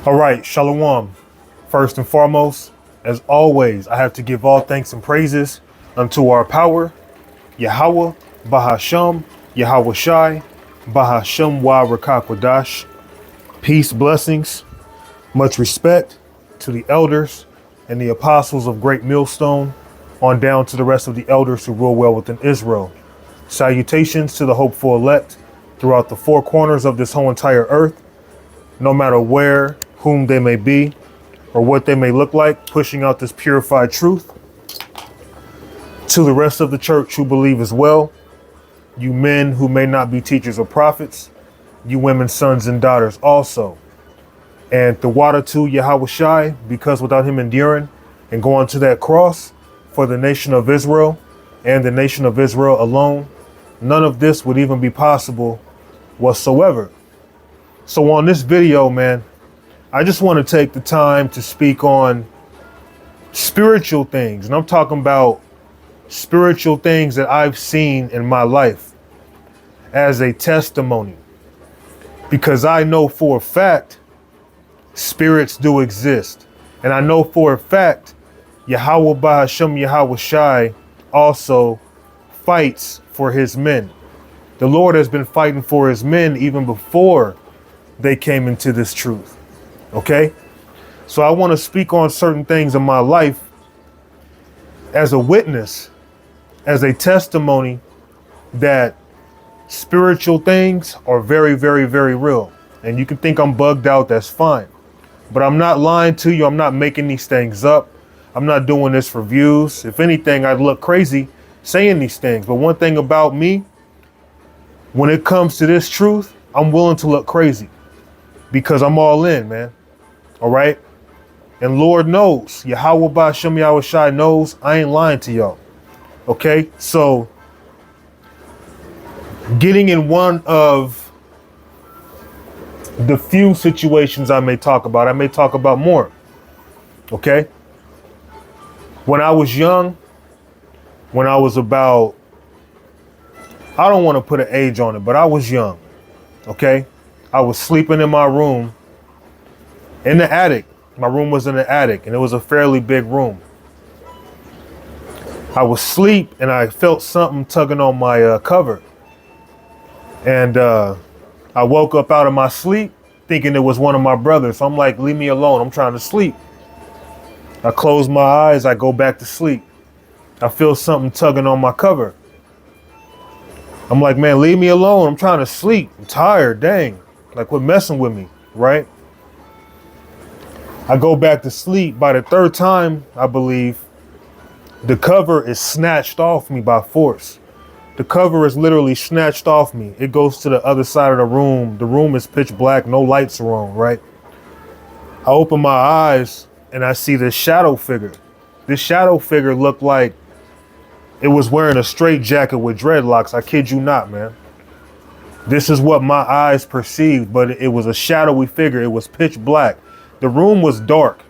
All right, Shalom. First and foremost, as always, I have to give all thanks and praises unto our power, Yahweh, Bahasham, Yahweh Shai, Bahasham Wa Rakakwadash. Peace, blessings, much respect to the elders and the apostles of Great Millstone, on down to the rest of the elders who rule well within Israel. Salutations to the hopeful elect throughout the four corners of this whole entire earth, no matter where, whom they may be, or what they may look like, pushing out this purified truth. To the rest of the church who believe as well, you men who may not be teachers or prophets, you women's sons and daughters also. And the water to Yahweh Shai, because without him enduring and going to that cross for the nation of Israel and the nation of Israel alone, none of this would even be possible whatsoever. So on this video, man, I just want to take the time to speak on spiritual things. And I'm talking about spiritual things that I've seen in my life as a testimony. Because I know for a fact spirits do exist. And I know for a fact Yahweh Bahasham Yahweh Shai also fights for his men. The Lord has been fighting for his men even before they came into this truth. Okay? So I want to speak on certain things in my life as a witness, as a testimony that spiritual things are very, very, very real. And you can think I'm bugged out, that's fine. But I'm not lying to you. I'm not making these things up. I'm not doing this for views. If anything, I'd look crazy saying these things. But one thing about me, when it comes to this truth, I'm willing to look crazy because I'm all in, man. All right. And Lord knows, Yahweh Ba'Shem Yahweh Shai knows I ain't lying to y'all. Okay. So getting in one of the few situations I may talk about more. Okay. When I was young, when I was about, I don't want to put an age on it, but I was young. Okay. I was sleeping in my room in the attic. My room was in the attic and it was a fairly big room. I was asleep and I felt something tugging on my cover. And I woke up out of my sleep thinking it was one of my brothers. So I'm like, leave me alone. I'm trying to sleep. I close my eyes. I go back to sleep. I feel something tugging on my cover. I'm like, man, leave me alone. I'm trying to sleep. I'm tired. Dang. Like, quit messing with me. Right? I go back to sleep. By the third time, I believe, the cover is snatched off me by force. The cover is literally snatched off me. It goes to the other side of the room. The room is pitch black. No lights are on, right? I open my eyes and I see this shadow figure. This shadow figure looked like it was wearing a straight jacket with dreadlocks. I kid you not, man. This is what my eyes perceived, but it was a shadowy figure. It was pitch black. The room was dark,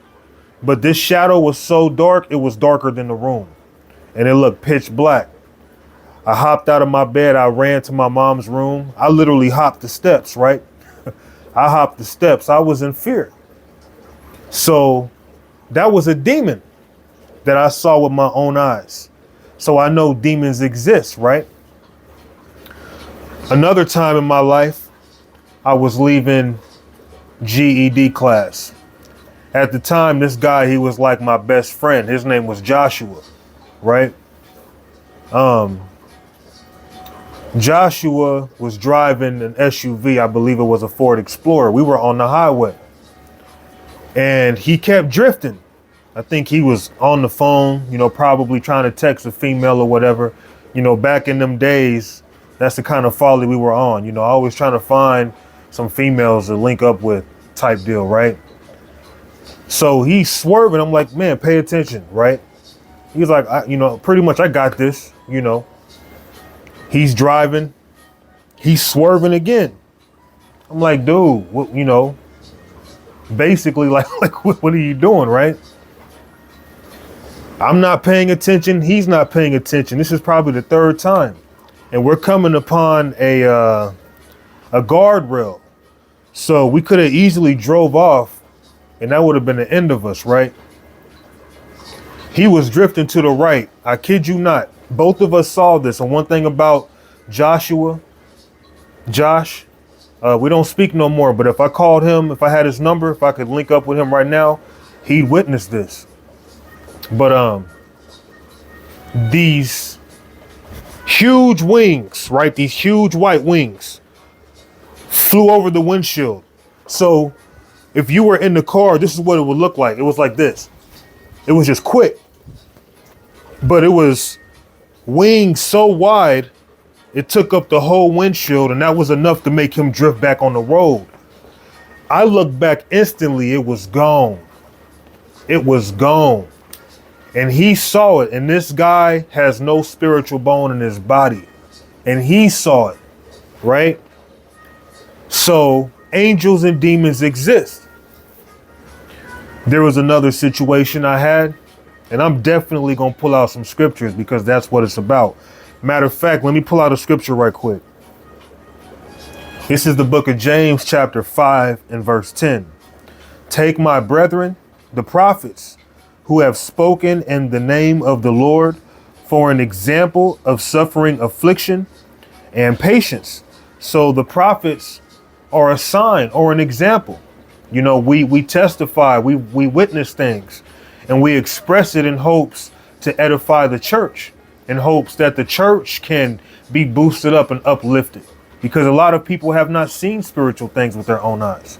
but this shadow was so dark, it was darker than the room. And it looked pitch black. I hopped out of my bed. I ran to my mom's room. I literally hopped the steps, right? I hopped the steps. I was in fear. So that was a demon that I saw with my own eyes. So I know demons exist, right? Another time in my life, I was leaving GED class. At the time, this guy, he was like my best friend. His name was Joshua, right? Joshua was driving an SUV. I believe it was a Ford Explorer. We were on the highway and he kept drifting. I think he was on the phone, probably trying to text a female or whatever. Back in them days, that's the kind of folly we were on. Always trying to find some females to link up with type deal, right? So he's swerving. I'm like, man, pay attention, right? He's like, pretty much I got this, He's driving. He's swerving again. I'm like, dude, what, basically like what are you doing, right? I'm not paying attention. He's not paying attention. This is probably the third time. And we're coming upon a guardrail. So we could have easily drove off and that would have been the end of us, right? He was drifting to the right. I kid you not. Both of us saw this. And one thing about Josh, we don't speak no more. But if I called him, if I had his number, if I could link up with him right now, he'd witness this. But these huge wings, right? These huge white wings flew over the windshield. So if you were in the car, this is what it would look like. It was like this. It was just quick. But it was wings so wide, it took up the whole windshield, and that was enough to make him drift back on the road. I looked back instantly, it was gone. It was gone. And he saw it, and this guy has no spiritual bone in his body. And he saw it, right? So angels and demons exist. There was another situation I had, and I'm definitely going to pull out some scriptures because that's what it's about. Matter of fact, let me pull out a scripture right quick. This is the book of James, chapter 5 and verse 10. Take my brethren, the prophets, who have spoken in the name of the Lord, for an example of suffering, affliction, and patience. So the prophets are a sign or an example. You know, we testify, we witness things, and we express it in hopes to edify the church, in hopes that the church can be boosted up and uplifted. Because a lot of people have not seen spiritual things with their own eyes.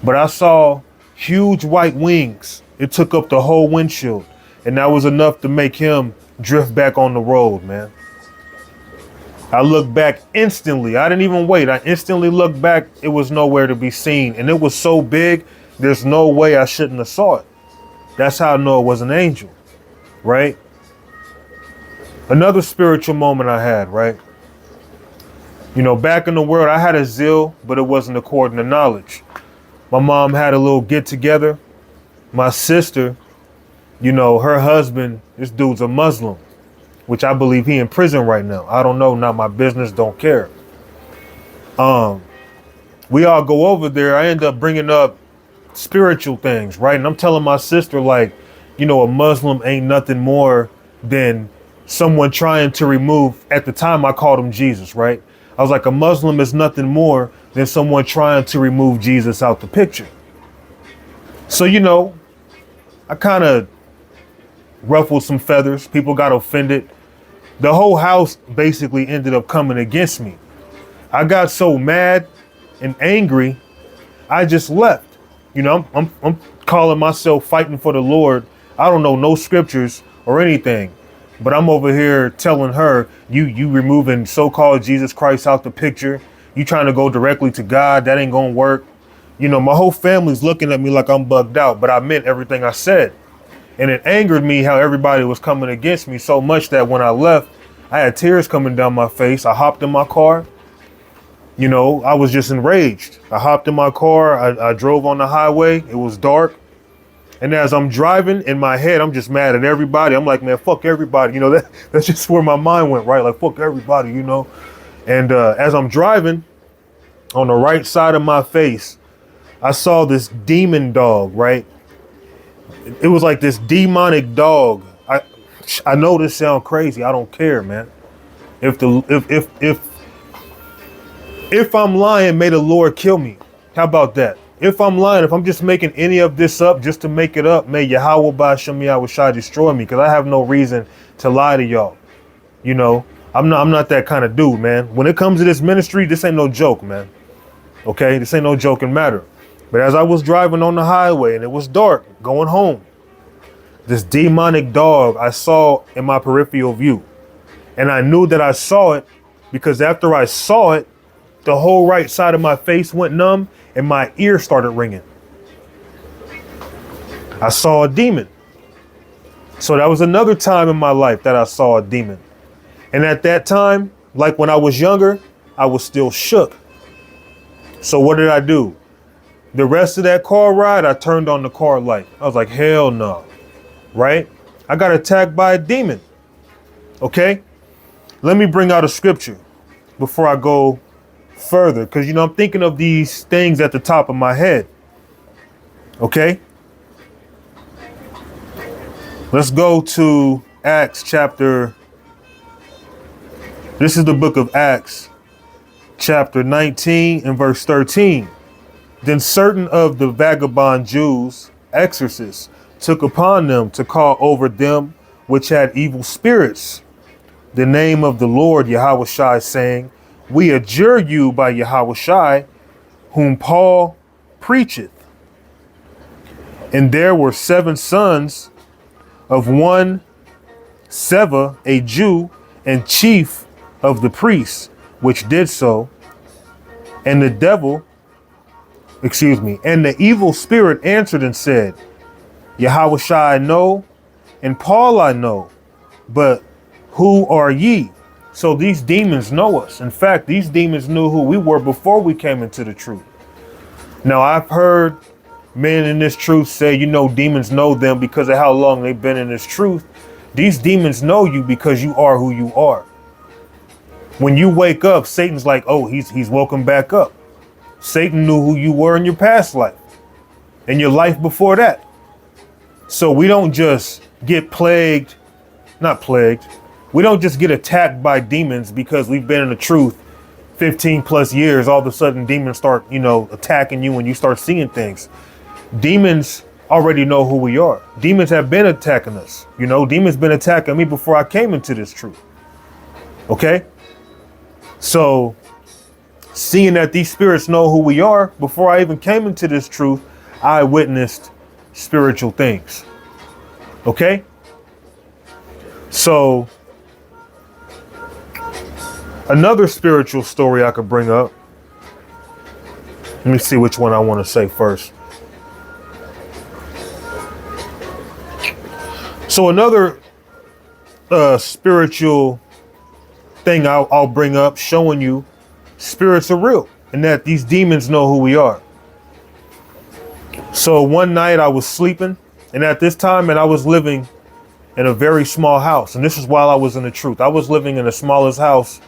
But I saw huge white wings. It took up the whole windshield, and that was enough to make him drift back on the road, man. I looked back instantly. I didn't even wait. I instantly looked back. It was nowhere to be seen. And it was so big, there's no way I shouldn't have saw it. That's how I know it was an angel, right? Another spiritual moment I had, right? You know, back in the world, I had a zeal, but it wasn't according to knowledge. My mom had a little get together. My sister, you know, her husband, this dude's a Muslim, which I believe he in prison right now. I don't know, not my business, don't care. We all go over there. I end up bringing up spiritual things, right? And I'm telling my sister, like, you know, a Muslim ain't nothing more than someone trying to remove, at the time I called him Jesus, right? I was like, a Muslim is nothing more than someone trying to remove Jesus out the picture. So, you know, I kind of ruffled some feathers. People got offended. The whole house basically ended up coming against me. I got so mad and angry, I just left. You know, I'm calling myself fighting for the Lord. I don't know no scriptures or anything, but I'm over here telling her, you removing so-called Jesus Christ out the picture. You trying to go directly to God. That ain't gonna work. You know, my whole family's looking at me like I'm bugged out, but I meant everything I said. And it angered me how everybody was coming against me so much that when I left, I had tears coming down my face. I hopped in my car. You know, I was just enraged. I hopped in my car. I drove on the highway. It was dark. And as I'm driving in my head, I'm just mad at everybody. I'm like, man, fuck everybody. You know, that's just where my mind went, right? Like, fuck everybody, you know. And as I'm driving, on the right side of my face, I saw this demon dog, right? It was like this demonic dog. I know this sounds crazy. I don't care, man. If I'm lying, may the Lord kill me. How about that? If I'm lying, if I'm just making any of this up just to make it up, may Yahweh Ba'Shem Yahushua destroy me, because I have no reason to lie to y'all. You know, I'm not that kind of dude, man. When it comes to this ministry, this ain't no joke, man. Okay, this ain't no joking matter. But as I was driving on the highway and it was dark, going home, this demonic dog I saw in my peripheral view. And I knew that I saw it because after I saw it, the whole right side of my face went numb and my ear started ringing. I saw a demon. So that was another time in my life that I saw a demon. And at that time, like when I was younger, I was still shook. So what did I do? The rest of that car ride, I turned on the car light. I was like, hell no, right? I got attacked by a demon. Okay, let me bring out a scripture before I go further, because, you know, I'm thinking of these things at the top of my head. Okay, Let's go to Acts chapter. This is the book of Acts, chapter 19 and verse 13. Then certain of the vagabond Jews, exorcists, took upon them to call over them which had evil spirits the name of the Lord Yahushua, saying, We adjure you by Yahushua, whom Paul preacheth. And there were 7 sons of one Seva, a Jew, and chief of the priests, which did so. And the evil spirit answered and said, Yahushua I know, and Paul I know, but who are ye? So these demons know us. In fact, these demons knew who we were before we came into the truth. Now, I've heard men in this truth say, demons know them because of how long they've been in this truth. These demons know you because you are who you are. When you wake up, Satan's like, oh, he's woken back up. Satan knew who you were in your past life and your life before that. So we don't just get we don't just get attacked by demons because we've been in the truth 15 plus years. All of a sudden demons start, attacking you when you start seeing things. Demons already know who we are. Demons have been attacking us. Demons been attacking me before I came into this truth. Okay. So seeing that these spirits know who we are, before I even came into this truth, I witnessed spiritual things. Okay. So another spiritual story I could bring up. Let me see which one I want to say first. So another spiritual thing I'll bring up, showing you spirits are real and that these demons know who we are. So one night I was sleeping, and at this time, I was living in a very small house. And this is while I was in the truth. I was living in the smallest house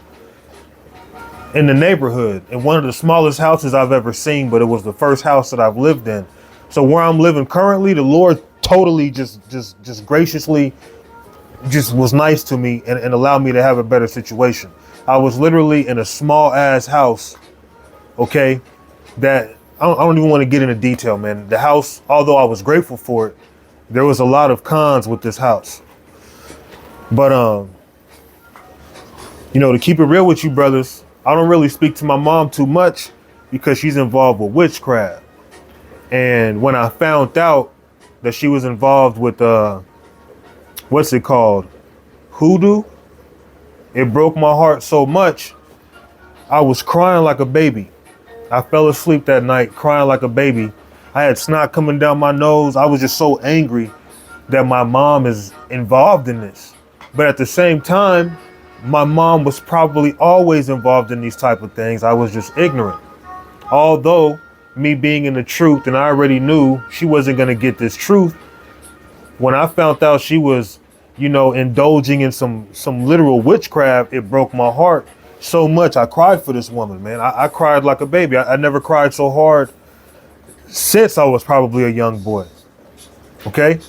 in the neighborhood, and one of the smallest houses I've ever seen, but it was the first house that I've lived in. So where I'm living currently, the Lord totally just graciously just was nice to me and allowed me to have a better situation. I was literally in a small ass house, okay, that I don't even want to get into detail, man. The house, although I was grateful for it, there was a lot of cons with this house. But, to keep it real with you brothers, I don't really speak to my mom too much because she's involved with witchcraft. And when I found out that she was involved with, what's it called? Hoodoo. It broke my heart so much. I was crying like a baby. I fell asleep that night crying like a baby. I had snot coming down my nose. I was just so angry that my mom is involved in this. But at the same time, my mom was probably always involved in these type of things. I was just ignorant. Although me being in the truth, and I already knew she wasn't going to get this truth. When I found out she was, indulging in some literal witchcraft, it broke my heart so much. I cried for this woman, man. I cried like a baby. I never cried so hard since I was probably a young boy. Okay.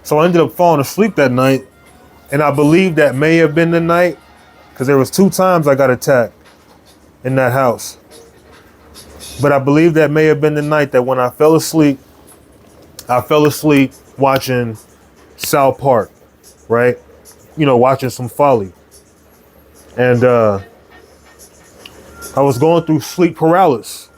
So I ended up falling asleep that night. And I believe that may have been the night, because there was 2 times I got attacked in that house. But I believe that may have been the night that when I fell asleep watching South Park, right? Watching some Folly. And I was going through sleep paralysis.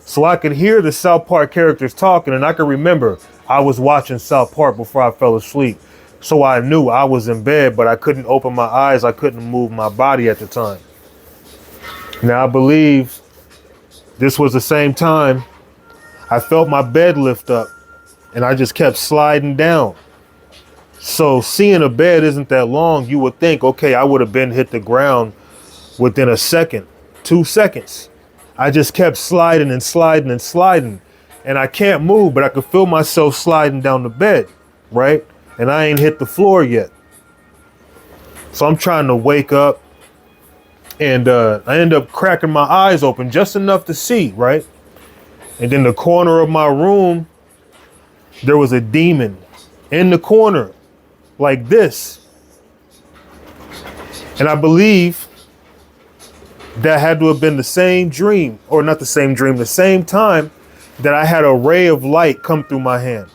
So I could hear the South Park characters talking, and I could remember I was watching South Park before I fell asleep. So I knew I was in bed, but I couldn't open my eyes. I couldn't move my body at the time. Now I believe this was the same time I felt my bed lift up and I just kept sliding down. So seeing a bed isn't that long. You would think, okay, I would have been hit the ground within a second, 2 seconds. I just kept sliding and sliding and sliding, and I can't move, but I could feel myself sliding down the bed, right? And I ain't hit the floor yet. So I'm trying to wake up, and I end up cracking my eyes open just enough to see, right? And in the corner of my room, there was a demon in the corner like this. And I believe that had to have been the same dream, or not the same dream, the same time that I had a ray of light come through my hand.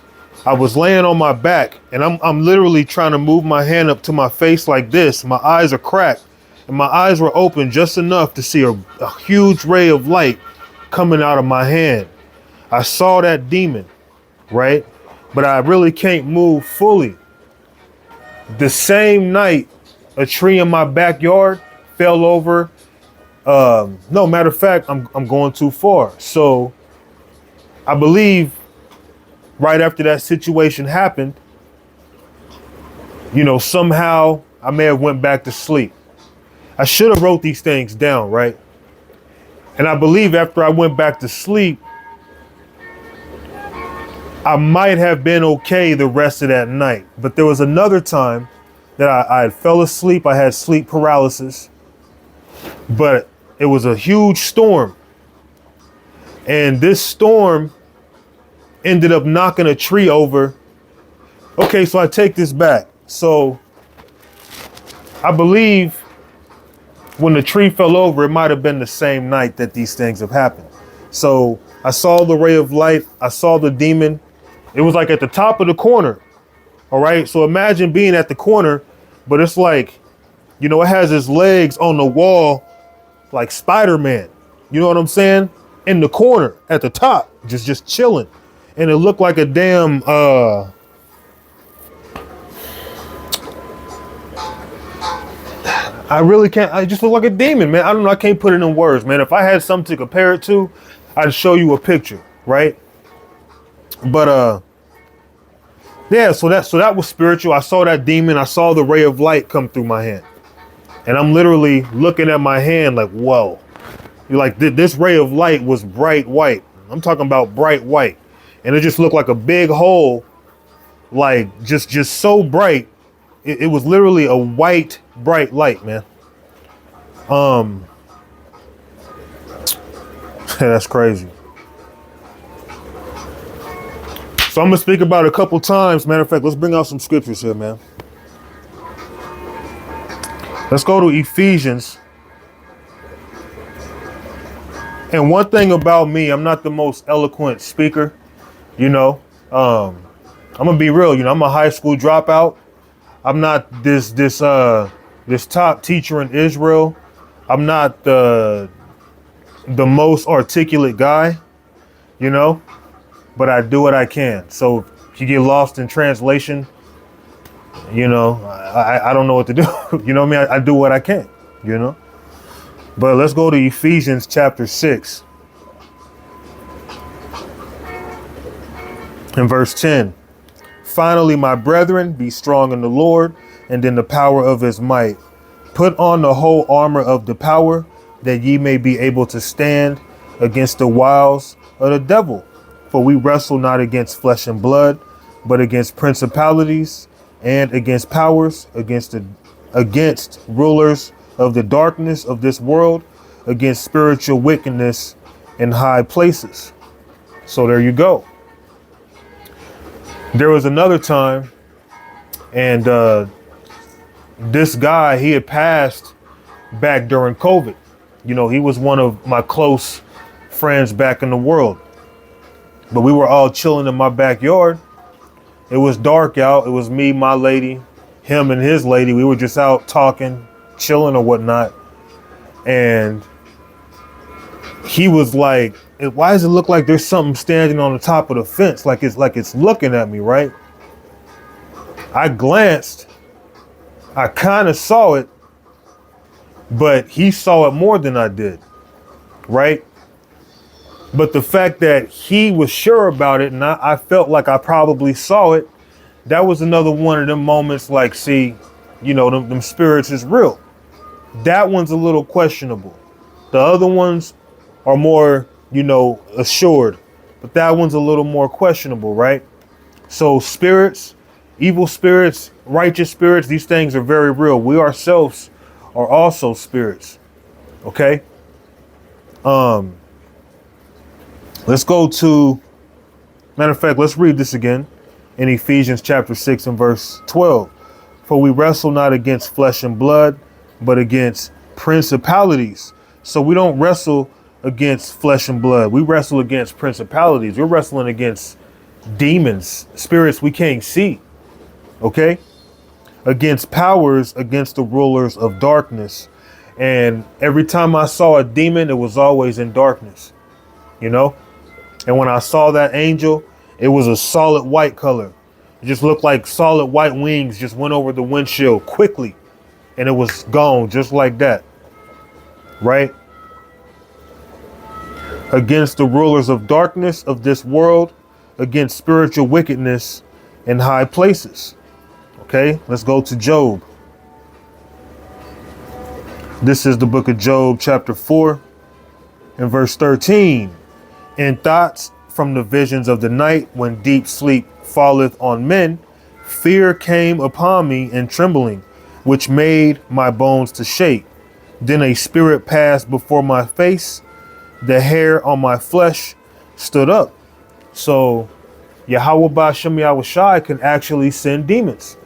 I was laying on my back and I'm literally trying to move my hand up to my face like this. My eyes are cracked and my eyes were open just enough to see a huge ray of light coming out of my hand. I saw that demon, right? But I really can't move fully. The same night, a tree in my backyard fell over. No, matter of fact, I'm going too far. So I believe right after that situation happened, somehow I may have went back to sleep. I should have wrote these things down, right? And I believe after I went back to sleep, I might have been okay the rest of that night. But there was another time that I fell asleep. I had sleep paralysis, but it was a huge storm. And this storm ended up knocking a tree over. Okay, so I take this back. So I believe when the tree fell over, it might have been the same night that these things have happened. So I saw the ray of light. I saw the demon. It was like at the top of the corner. All right. So imagine being at the corner, but it's like, it has its legs on the wall like Spider-Man. You know what I'm saying? In the corner at the top, just chilling. And it looked like a damn I really can't. I just look like a demon, man. I don't know. I can't put it in words, man. If I had something to compare it to, I'd show you a picture, right? But yeah. So that was spiritual. I saw that demon. I saw the ray of light come through my hand, and I'm literally looking at my hand like, whoa. You're like, this ray of light was bright white. I'm talking about bright white, and it just looked like a big hole, like just so bright. It was literally a white, bright light, man. That's crazy. So I'm gonna speak about it a couple times. Matter of fact, let's bring out some scriptures here, man. Let's go to Ephesians. And one thing about me, I'm not the most eloquent speaker, I'm gonna be real, I'm a high school dropout. I'm not this top teacher in Israel. I'm not the most articulate guy, but I do what I can. So if you get lost in translation, I don't know what to do. You know what I mean? I do what I can, But let's go to Ephesians chapter 6 and verse 10. Finally, my brethren, be strong in the Lord and in the power of his might. Put on the whole armor of the power, that ye may be able to stand against the wiles of the devil. For we wrestle not against flesh and blood, but against principalities and against powers, against rulers of the darkness of this world, against spiritual wickedness in high places. So there you go. There was another time, and this guy, he had passed back during COVID. He was one of my close friends back in the world. But we were all chilling in my backyard. It was dark out. It was me, my lady, him and his lady. We were just out talking, chilling or whatnot. And he was like, why does it look like there's something standing on the top of the fence? Like it's looking at me, right? I glanced. I kind of saw it, but he saw it more than I did, right? But the fact that he was sure about it and I felt like I probably saw it, that was another one of them moments like, see, them spirits is real. That one's a little questionable. The other ones are more, assured, but that one's a little more questionable, right? So spirits, evil spirits, righteous spirits, these things are very real. We ourselves are also spirits. Okay. Let's go to, matter of fact, let's read this again. in Ephesians chapter 6 and verse 12. For we wrestle not against flesh and blood, but against principalities. So we don't wrestle against flesh and blood. We wrestle against principalities. We're wrestling against demons, spirits we can't see. Okay? Against powers, against the rulers of darkness. And every time I saw a demon, it was always in darkness, you know? And when I saw that angel, it was a solid white color. It just looked like solid white wings just went over the windshield quickly. And it was gone just like that. Right? Against the rulers of darkness of this world, against spiritual wickedness in high places. Okay, let's go to Job. This is the book of Job, chapter 4 and verse 13. In thoughts from the visions of the night, when deep sleep falleth on men, fear came upon me and trembling, which made my bones to shake. Then a spirit passed before my face, the hair on my flesh stood up. So Yahweh Ba'Shem Yahweh Shai can actually send demons.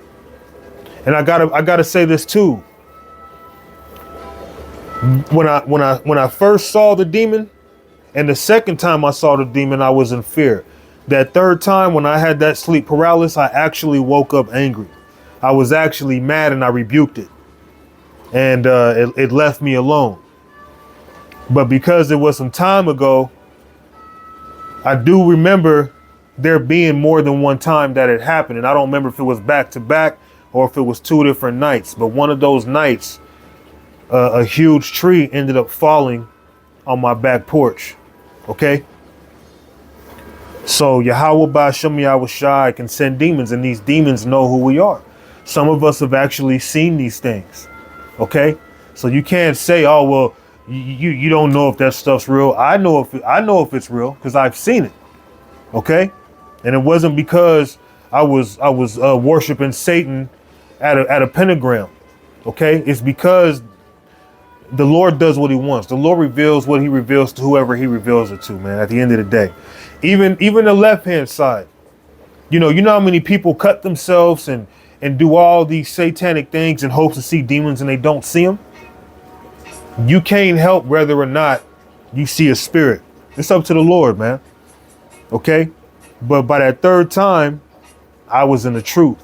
And I gotta say this too. When I first saw the demon, and the second time I saw the demon, I was in fear. That third time, when I had that sleep paralysis, I actually woke up angry. I was actually mad and I rebuked it. And it left me alone. But because it was some time ago, I do remember there being more than one time that it happened. And I don't remember if it was back to back or if it was 2 different nights. But one of those nights, a huge tree ended up falling on my back porch. Okay. So Yahweh Ba'Shem Yahweh Shai can send demons, and these demons know who we are. Some of us have actually seen these things. Okay. So you can't say, oh, well, you don't know if that stuff's real. I know if it's real because I've seen it. Okay. And it wasn't because I was worshiping Satan at a pentagram. Okay. It's because the Lord does what he wants. The Lord reveals what he reveals to whoever he reveals it to, man, at the end of the day. Even the left-hand side. You know how many people cut themselves and do all these satanic things in hopes to see demons and they don't see them? You can't help whether or not you see a spirit. It's up to the Lord, man. Okay? But by that third time, I was in the truth.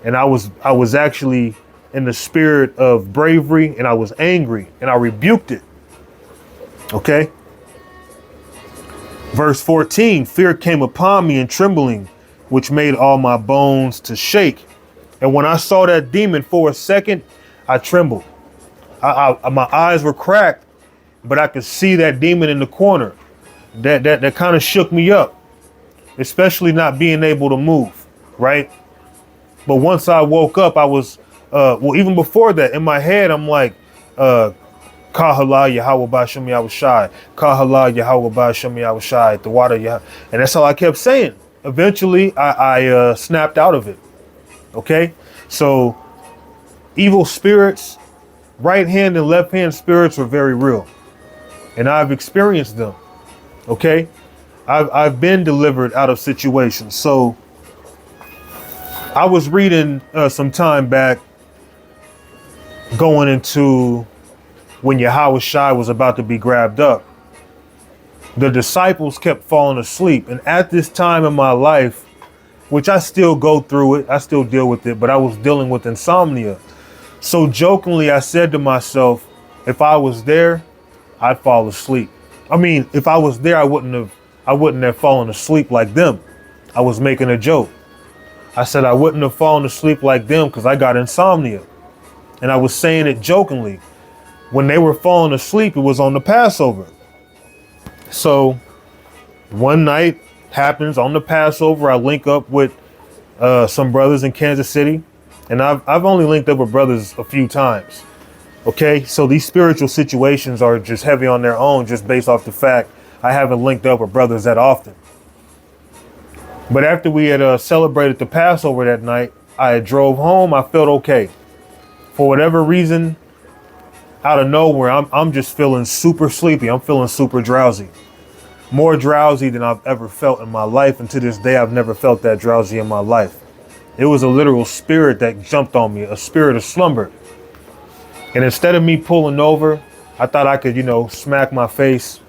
And I was actually in the spirit of bravery, and I was angry and I rebuked it. Okay. Verse 14, fear came upon me and trembling, which made all my bones to shake. And when I saw that demon for a second, I trembled. My eyes were cracked, but I could see that demon in the corner. That kind of shook me up, especially not being able to move. Right. But once I woke up, I was well, even before that, in my head, I'm like, Kahala Yahweh Ba'Shem Yahweh Shai, Kahala Yahweh Ba'Shem Yahweh Shai, the water Yah. And that's all I kept saying. Eventually, I snapped out of it. Okay? So, evil spirits, right hand and left hand spirits are very real. And I've experienced them. Okay? I've been delivered out of situations. So, I was reading some time back, going into when Yahweh Shai was about to be grabbed up. The disciples kept falling asleep. And at this time in my life, which I still go through it, I still deal with it, but I was dealing with insomnia. So jokingly, I said to myself, if I was there, I'd fall asleep. I mean, if I was there, I wouldn't have fallen asleep like them. I was making a joke. I said I wouldn't have fallen asleep like them because I got insomnia. And I was saying it jokingly. When they were falling asleep, it was on the Passover. So one night happens on the Passover. I link up with some brothers in Kansas City. And I've only linked up with brothers a few times. Okay, so these spiritual situations are just heavy on their own, just based off the fact I haven't linked up with brothers that often. But after we had celebrated the Passover that night, I drove home. I felt okay. For whatever reason, out of nowhere, I'm just feeling super sleepy. I'm feeling super drowsy. more drowsy than I've ever felt in my life. And to this day, I've never felt that drowsy in my life. It was a literal spirit that jumped on me, a spirit of slumber. And instead of me pulling over, I thought I could, smack my face.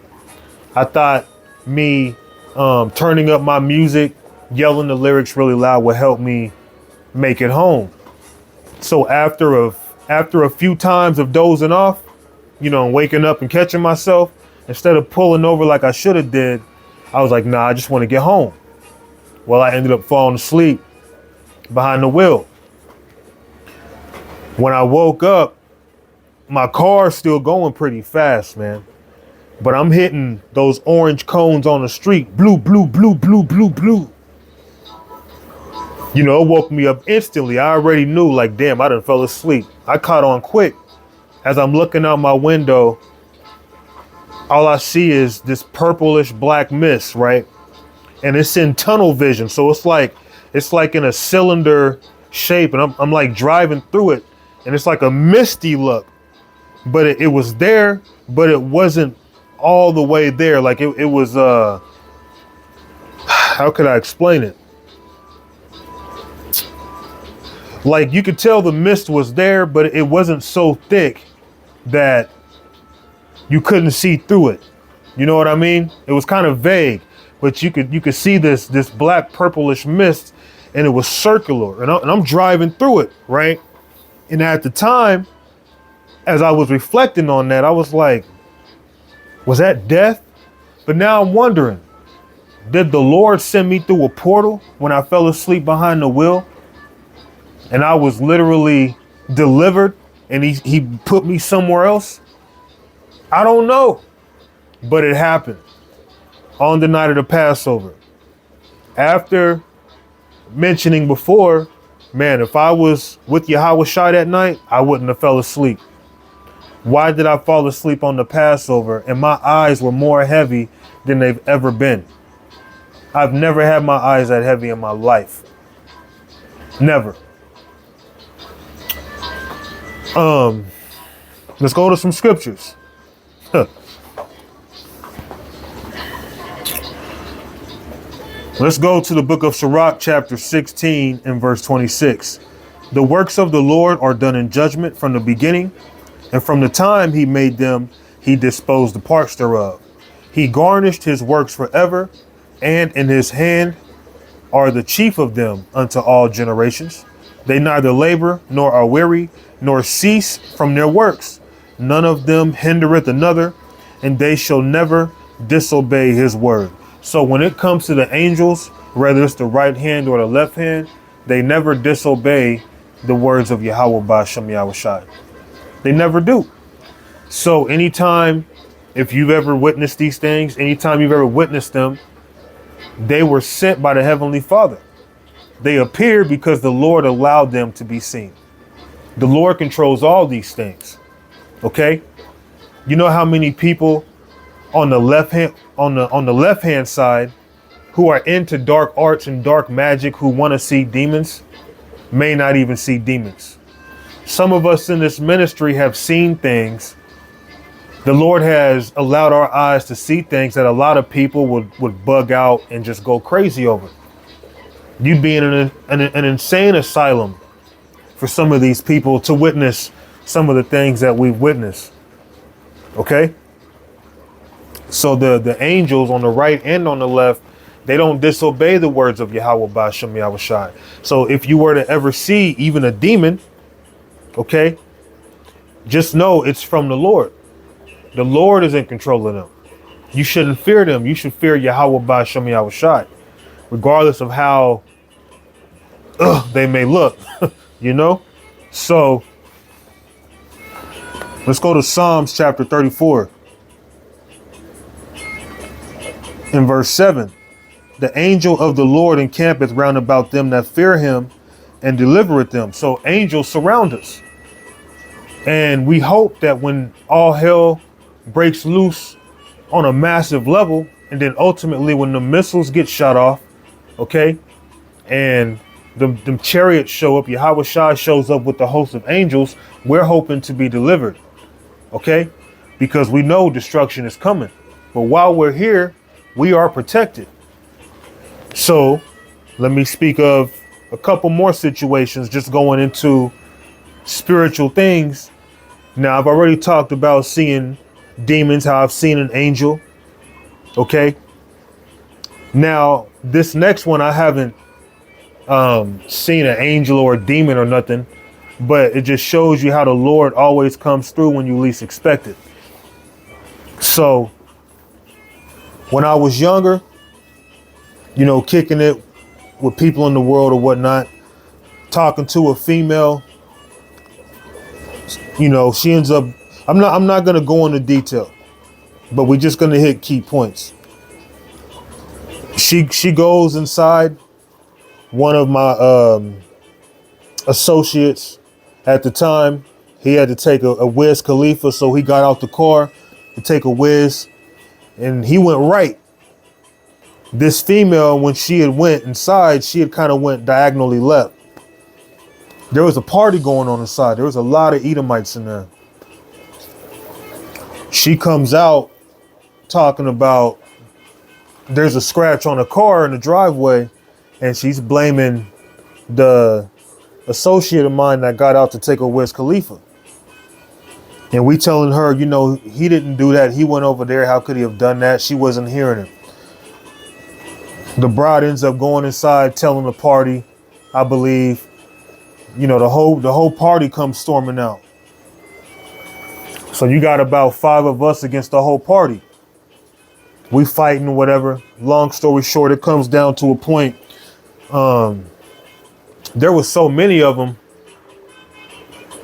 I thought me turning up my music, yelling the lyrics really loud would help me make it home. So after a few times of dozing off, waking up and catching myself, instead of pulling over like I should have did, I was like, nah, I just want to get home. Well, I ended up falling asleep behind the wheel. When I woke up, my car's still going pretty fast, man. But I'm hitting those orange cones on the street. Blue, blue, blue, blue, blue, blue. It woke me up instantly. I already knew, like, damn, I done fell asleep. I caught on quick. As I'm looking out my window, all I see is this purplish black mist, right? And it's in tunnel vision. So it's like in a cylinder shape. And I'm like driving through it. And it's like a misty look. But it was there, but it wasn't all the way there. Like it was, how could I explain it? Like you could tell the mist was there, but it wasn't so thick that you couldn't see through it. You know what I mean? It was kind of vague, but you could see this black purplish mist, and it was circular. And I'm driving through it, right? And at the time, as I was reflecting on that, I was like, was that death? But now I'm wondering, did the Lord send me through a portal when I fell asleep behind the wheel? And I was literally delivered and he put me somewhere else? I don't know. But it happened on the night of the Passover. After mentioning before, man, if I was with Yahweh Shai that night, I wouldn't have fell asleep. Why did I fall asleep on the Passover and my eyes were more heavy than they've ever been? I've never had my eyes that heavy in my life. Never. Let's go to some scriptures. Let's go to the book of Sirach, chapter 16 and verse 26. The works of the Lord are done in judgment from the beginning, and from the time he made them, he disposed the parts thereof. He garnished his works forever, and in his hand are the chief of them unto all generations. They neither labor nor are weary, nor cease from their works. None of them hindereth another, and they shall never disobey his word. So when it comes to the angels, whether it's the right hand or the left hand, they never disobey the words of Yahweh Ba'ashem Yahweh Shai. They never do. So anytime, if you've ever witnessed these things, anytime you've ever witnessed them, they were sent by the Heavenly Father. They appeared because the Lord allowed them to be seen. The Lord controls all these things. Okay? You know how many people on the left hand side who are into dark arts and dark magic who want to see demons may not even see demons. Some of us in this ministry have seen things. The Lord has allowed our eyes to see things that a lot of people would bug out and just go crazy over. You'd be in an insane asylum for some of these people to witness some of the things that we've witnessed. Okay? So the angels on the right and on the left, they don't disobey the words of Yahweh Ba'ashem Yahweh Shai. So if you were to ever see even a demon, okay, just know it's from the Lord. The Lord is in control of them. You shouldn't fear them. You should fear Yahweh Ba'ashem Yahweh Shai, regardless of how they may look, you know? So let's go to Psalms chapter 34 in verse 7. The angel of the Lord encampeth round about them that fear him and delivereth them. So angels surround us. And we hope that when all hell breaks loose on a massive level, and then ultimately when the missiles get shot off, okay, and the chariots show up, Yahweh Shai shows up with the host of angels, we're hoping to be delivered, okay, because we know destruction is coming. But while we're here, We are protected. So let me speak of a couple more situations just going into spiritual things. Now, I've already talked about seeing demons, how I've seen an angel. Okay. Now, this next one, I haven't seen an angel or a demon or nothing, but it just shows you how the Lord always comes through when you least expect it. So when I was younger, you know, kicking it with people in the world or whatnot, talking to a female, you know, she ends up, I'm not going to go into detail, but we're just going to hit key points. She goes inside. One of my associates at the time, he had to take a Wiz Khalifa, so he got out the car to take a whiz, and he went right. This female, when she had went inside, she had kind of went diagonally left. There was a party going on inside. There was a lot of Edomites in there. She comes out talking about there's a scratch on a car in the driveway, and she's blaming the associate of mine that got out to take a Wiz Khalifa. And we telling her, you know, he didn't do that. He went over there. How could he have done that? She wasn't hearing him. The bride ends up going inside, telling the party, I believe, you know, the whole party comes storming out. So you got about 5 of us against the whole party. We fighting or whatever. Long story short, it comes down to a point. There was so many of them.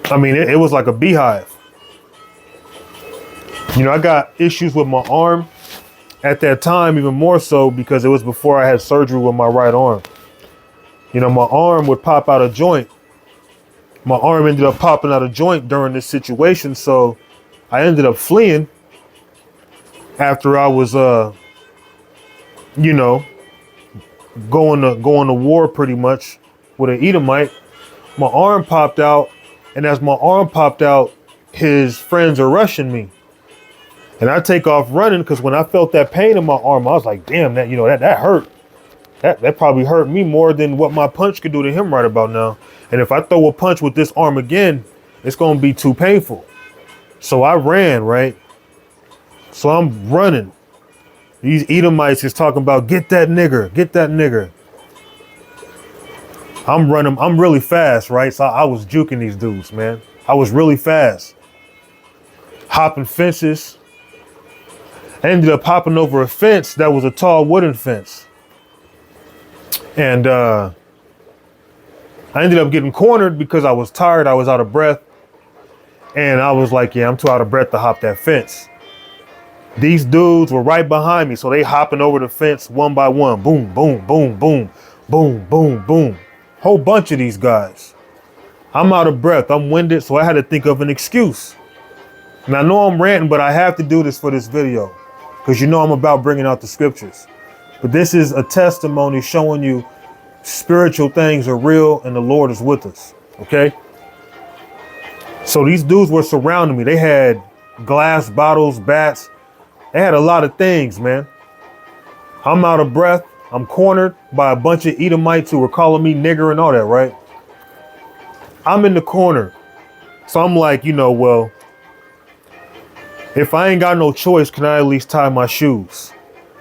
I mean, it was like a beehive. You know, I got issues with my arm at that time, even more so because it was before I had surgery with my right arm. You know, my arm would pop out of joint. My arm ended up popping out of joint during this situation. So I ended up fleeing after I was, you know, going to war pretty much with an Edomite. My arm popped out. And as my arm popped out, his friends are rushing me. And I take off running because when I felt that pain in my arm, I was like, damn, that, you know, that hurt. That probably hurt me more than what my punch could do to him right about now. And if I throw a punch with this arm again, it's going to be too painful. So I ran, right? So I'm running. These Edomites is talking about, get that nigger, get that nigger. I'm running. I'm really fast, right? So I was juking these dudes, man. I was really fast. Hopping fences. I ended up hopping over a fence that was a tall wooden fence. And I ended up getting cornered because I was tired. I was out of breath. And I was like, yeah, I'm too out of breath to hop that fence. These dudes were right behind me. So they hopping over the fence one by one. Boom, boom, boom, boom, boom, boom, boom. Whole bunch of these guys. I'm out of breath. I'm winded. So I had to think of an excuse. And I know I'm ranting, but I have to do this for this video. Because you know I'm about bringing out the scriptures. But this is a testimony showing you spiritual things are real and the Lord is with us. Okay? So these dudes were surrounding me. They had glass bottles, bats. They had a lot of things, man. I'm out of breath. I'm cornered by a bunch of Edomites who were calling me nigger and all that, right? I'm in the corner. So I'm like, you know, well, if I ain't got no choice, can I at least tie my shoes?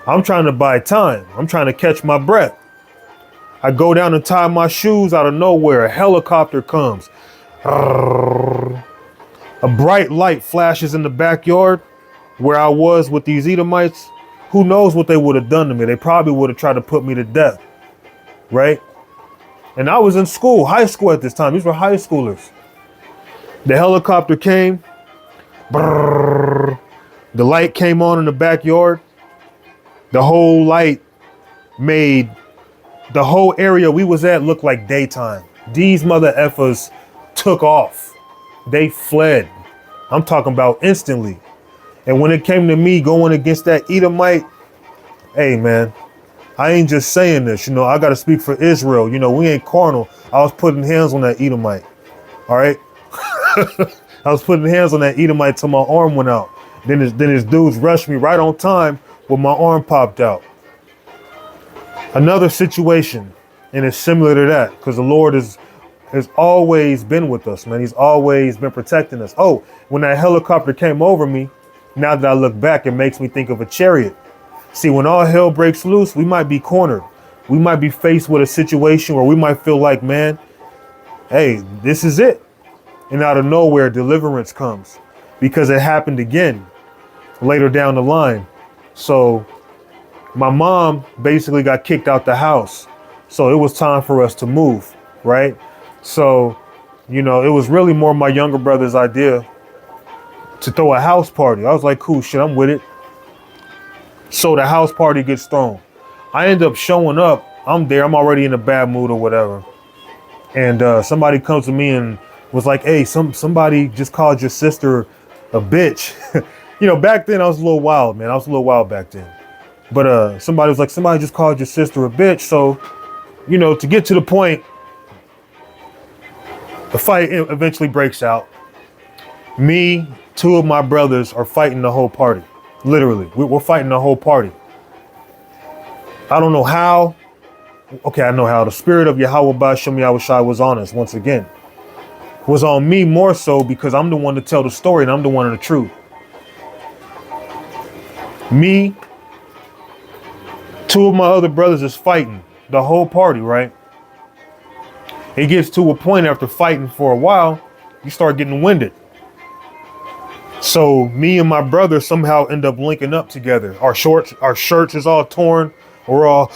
I'm trying to buy time. I'm trying to catch my breath. I go down and tie my shoes. Out of nowhere, a helicopter comes. A bright light flashes in the backyard where I was with these Edomites. Who knows what they would have done to me? They probably would have tried to put me to death, right? And I was in school, high school at this time. These were high schoolers. The helicopter came. Brrr. The light came on in the backyard. The whole light made the whole area we was at look like daytime. These mother effers took off. They fled. I'm talking about instantly. And when it came to me going against that Edomite, hey man, I ain't just saying this, you know, I got to speak for Israel. You know, we ain't carnal. I was putting hands on that Edomite. All right. I was putting hands on that Edomite till my arm went out. Then his dudes rushed me right on time where my arm popped out. Another situation, and it's similar to that, because the Lord has always been with us, man. He's always been protecting us. Oh, when that helicopter came over me, now that I look back, it makes me think of a chariot. See, when all hell breaks loose, we might be cornered. We might be faced with a situation where we might feel like, man, hey, this is it. And out of nowhere, deliverance comes, because it happened again later down the line. So my mom basically got kicked out the house. So it was time for us to move, right? So, it was really more my younger brother's idea to throw a house party. I was like, cool, shit, I'm with it. So the house party gets thrown. I end up showing up. I'm there. I'm already in a bad mood or whatever. And somebody comes to me and was like, hey, somebody just called your sister a bitch. Back then I was a little wild, man. I was a little wild back then. But somebody was like, somebody just called your sister a bitch. So, to get to the point, the fight eventually breaks out. Me, two of my brothers are fighting the whole party. Literally, we're fighting the whole party. I don't know how. Okay, I know how. The spirit of Yahweh Ba'Shem Yahushai was on us once again. Was on me more so because I'm the one to tell the story and I'm the one of the truth. Me, two of my other brothers is fighting the whole party, right? It gets to a point after fighting for a while, you start getting winded. So me and my brother somehow end up linking up together. Our shirts is all torn. We're all,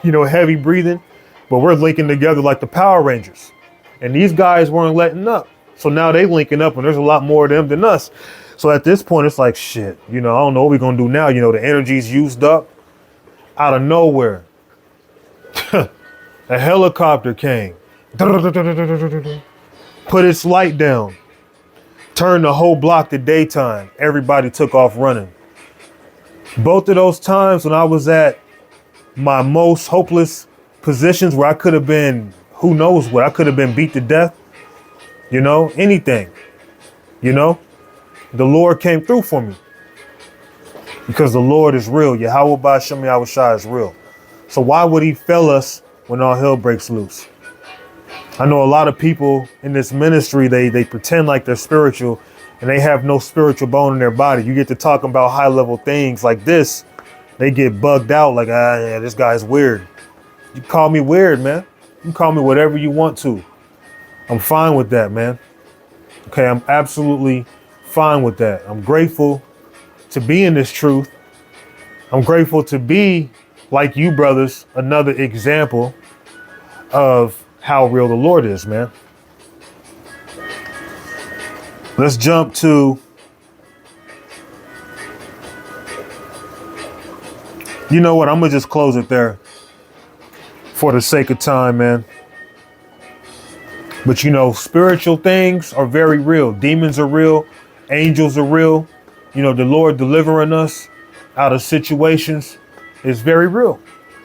heavy breathing, but we're linking together like the Power Rangers. And these guys weren't letting up. So now they linking up and there's a lot more of them than us. So at this point, it's like, shit, I don't know what we're going to do now. The energy's used up. Out of nowhere, a helicopter came, put its light down, turned the whole block to daytime. Everybody took off running. Both of those times when I was at my most hopeless positions where I could have been, who knows what, I could have been beat to death, anything, the Lord came through for me. Because the Lord is real. Yahweh Ba'Shem Yahushai is real. So why would he fail us when all hell breaks loose? I know a lot of people in this ministry, they pretend like they're spiritual and they have no spiritual bone in their body. You get to talking about high level things like this, they get bugged out like, yeah, this guy's weird. You call me weird, man. You can call me whatever you want to. I'm fine with that, man. Okay, I'm absolutely fine with that. I'm grateful to be in this truth. I'm grateful to be, like you brothers, another example of how real the Lord is, man. Let's jump to, you know what? I'm going to just close it there for the sake of time, man. But spiritual things are very real. Demons are real. Angels are real. The Lord delivering us out of situations is very real.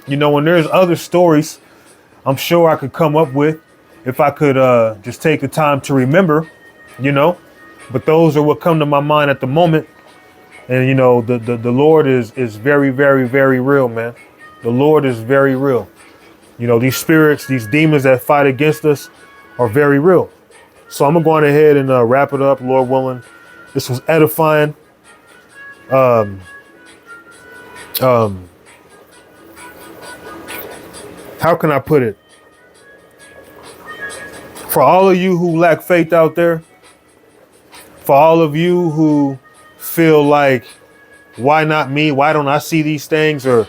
When there's other stories I'm sure I could come up with if I could just take the time to remember, but those are what come to my mind at the moment. And, the Lord is very, very, very real, man. The Lord is very real. These spirits, these demons that fight against us are very real. So I'm going to go on ahead and wrap it up, Lord willing. This was edifying. How can I put it? For all of you who lack faith out there, for all of you who feel like, why not me? Why don't I see these things? Or,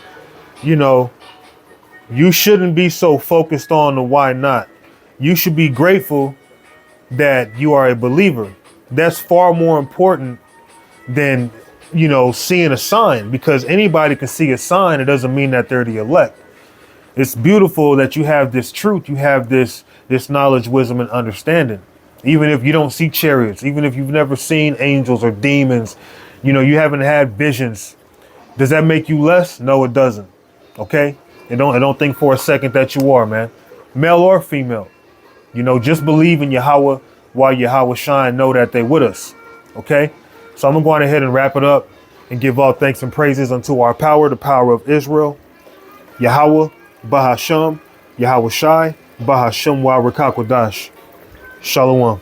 you shouldn't be so focused on the why not. You should be grateful that you are a believer. That's far more important than seeing a sign, because anybody can see a sign. It doesn't mean that they're the elect. It's beautiful that you have this truth. You have this knowledge, wisdom, and understanding. Even if you don't see chariots, even if you've never seen angels or demons, you haven't had visions. Does that make you less? No, it doesn't. Okay. And don't think for a second that you are, man. Male or female. Just believe in Yahweh while Yahweh shine. Know that they with us. Okay. So I'm going to go on ahead and wrap it up. and give all thanks and praises unto our power, the power of Israel, Yahweh, Bahasham, Yahweh Shai, Bahasham Wa Rakakwadash. Shalom.